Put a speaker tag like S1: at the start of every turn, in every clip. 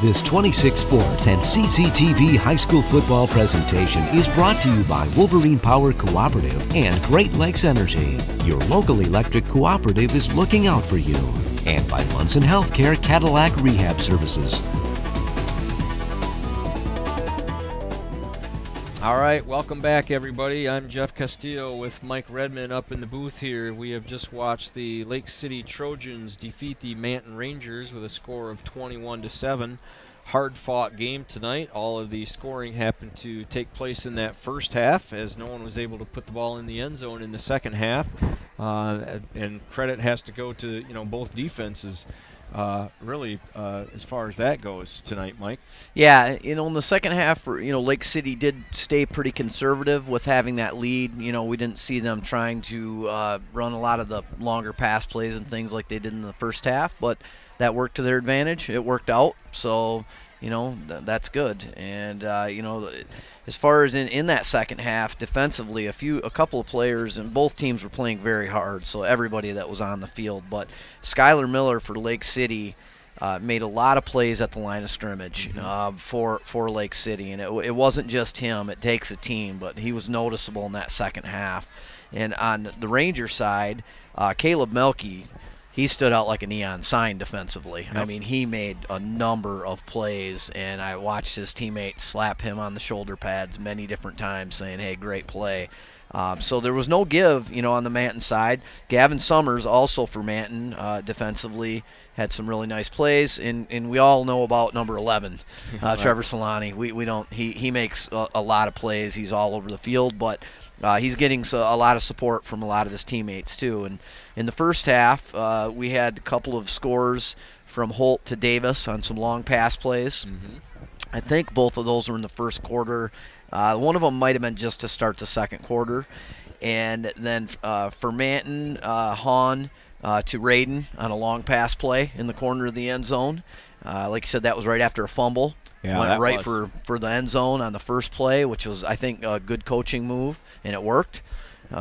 S1: This 26 Sports and CCTV high school football presentation is brought to you by Wolverine Power Cooperative and Great Lakes Energy. Your local electric cooperative is looking out for you. And by Munson Healthcare Cadillac Rehab Services.
S2: All right, welcome back, everybody. I'm Jeff Castillo with Mike Redmond up in the booth here. We have just watched the Lake City Trojans defeat the Manton Rangers with a score of 21-7. Hard-fought game tonight. All of the scoring happened to take place in that first half, as no one was able to put the ball in the end zone in the second half. And credit has to go to both defenses. Really, as far as that goes tonight, Mike.
S3: Yeah, in the second half, Lake City did stay pretty conservative with having that lead. We didn't see them trying to run a lot of the longer pass plays and things like they did in the first half, but that worked to their advantage. It worked out, so that's good. And as far as in that second half, defensively, a couple of players and both teams were playing very hard. So everybody that was on the field, but Skylar Miller for Lake City made a lot of plays at the line of scrimmage for Lake City, and it wasn't just him. It takes a team, but he was noticeable in that second half. And on the Ranger side, Caleb Melke. He stood out like a neon sign defensively.
S2: Yep.
S3: I mean, he made a number of plays, and I watched his teammates slap him on the shoulder pads many different times saying, hey, great play. So there was no give, on the Manton side. Gavin Summers, also for Manton, defensively, had some really nice plays, and we all know about number 11, Trevor Solani. We don't. He makes a lot of plays. He's all over the field, but he's getting a lot of support from a lot of his teammates too. And in the first half, we had a couple of scores from Holt to Davis on some long pass plays. I think both of those were in the first quarter. One of them might have been just to start the second quarter. And then for Manton, Hahn to Radin on a long pass play in the corner of the end zone. Like you said, that was right after a fumble.
S2: Yeah,
S3: went right for the end zone on the first play, which was, I think, a good coaching move, and it worked.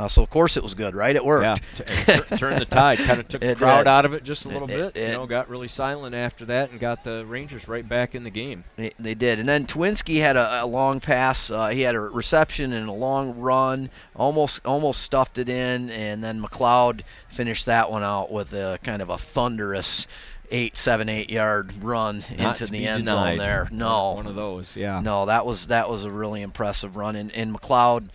S3: So, of course, it was good, right? It worked.
S2: Yeah, turned the tide, kind of took the crowd out of it just a little bit. Got really silent after that and got the Rangers right back in the game.
S3: They did. And then Twinski had a long pass. He had a reception and a long run, almost stuffed it in, and then McLeod finished that one out with a kind of a thunderous 8-yard run into the end zone there. No.
S2: One of those, yeah.
S3: No, that was a really impressive run. And McLeod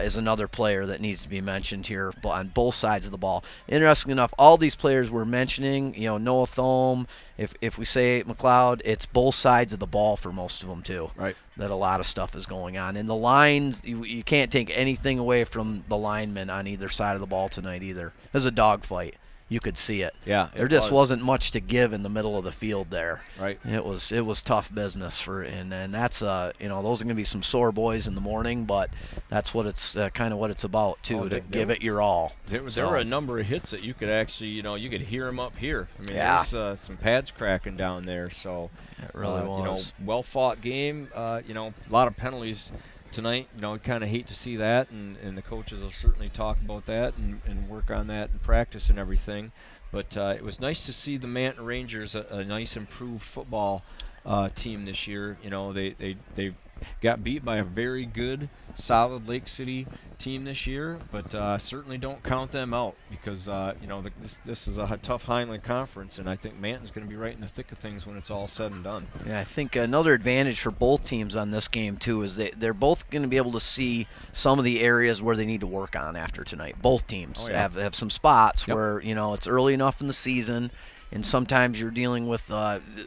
S3: is another player that needs to be mentioned here on both sides of the ball. Interesting enough, all these players we're mentioning, Noah Thome, if we say McLeod, it's both sides of the ball for most of them too.
S2: Right. That
S3: a lot of stuff is going on. And the lines, you can't take anything away from the linemen on either side of the ball tonight either. It was a dogfight. You could see it.
S2: Yeah,
S3: there just wasn't much to give in the middle of the field there.
S2: Right.
S3: It was tough business and that's those are going to be some sore boys in the morning, but that's what it's kind of what it's about too, to give it your all.
S2: There were a number of hits that you could actually, you could hear them up here. I mean, there's some pads cracking down there, so
S3: it really was.
S2: Well fought game. A lot of penalties tonight. Kind of hate to see that, and the coaches will certainly talk about that and work on that in practice and everything. But it was nice to see the Manton Rangers, a nice improved football team this year. They got beat by a very good, solid Lake City team this year, but certainly don't count them out because this is a tough Highland Conference, and I think Manton's going to be right in the thick of things when it's all said and done.
S3: Yeah, I think another advantage for both teams on this game too is they're both going to be able to see some of the areas where they need to work on after tonight. Both teams have some spots where it's early enough in the season. And sometimes you're dealing with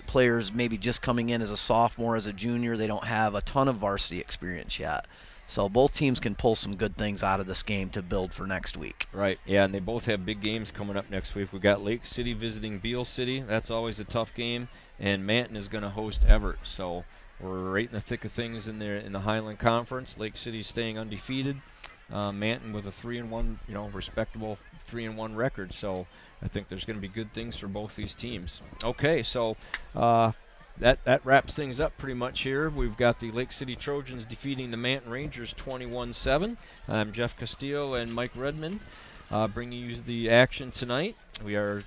S3: players maybe just coming in as a sophomore, as a junior. They don't have a ton of varsity experience yet. So both teams can pull some good things out of this game to build for next week.
S2: Right, yeah, and they both have big games coming up next week. We've got Lake City visiting Beale City. That's always a tough game. And Manton is going to host Everett. So we're right in the thick of things in the Highland Conference. Lake City staying undefeated. Manton with a 3-1, respectable 3-1 record. So I think there's going to be good things for both these teams. Okay, so that wraps things up pretty much here. We've got the Lake City Trojans defeating the Manton Rangers 21-7. I'm Jeff Castillo and Mike Redmond bringing you the action tonight. We are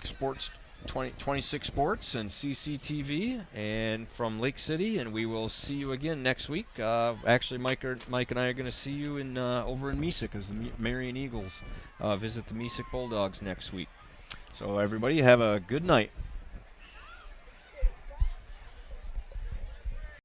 S2: sports 26 Sports and CCTV, and from Lake City, and we will see you again next week. Actually, Mike and I are going to see you in over in Mesick as the Marion Eagles visit the Mesick Bulldogs next week. So everybody have a good night.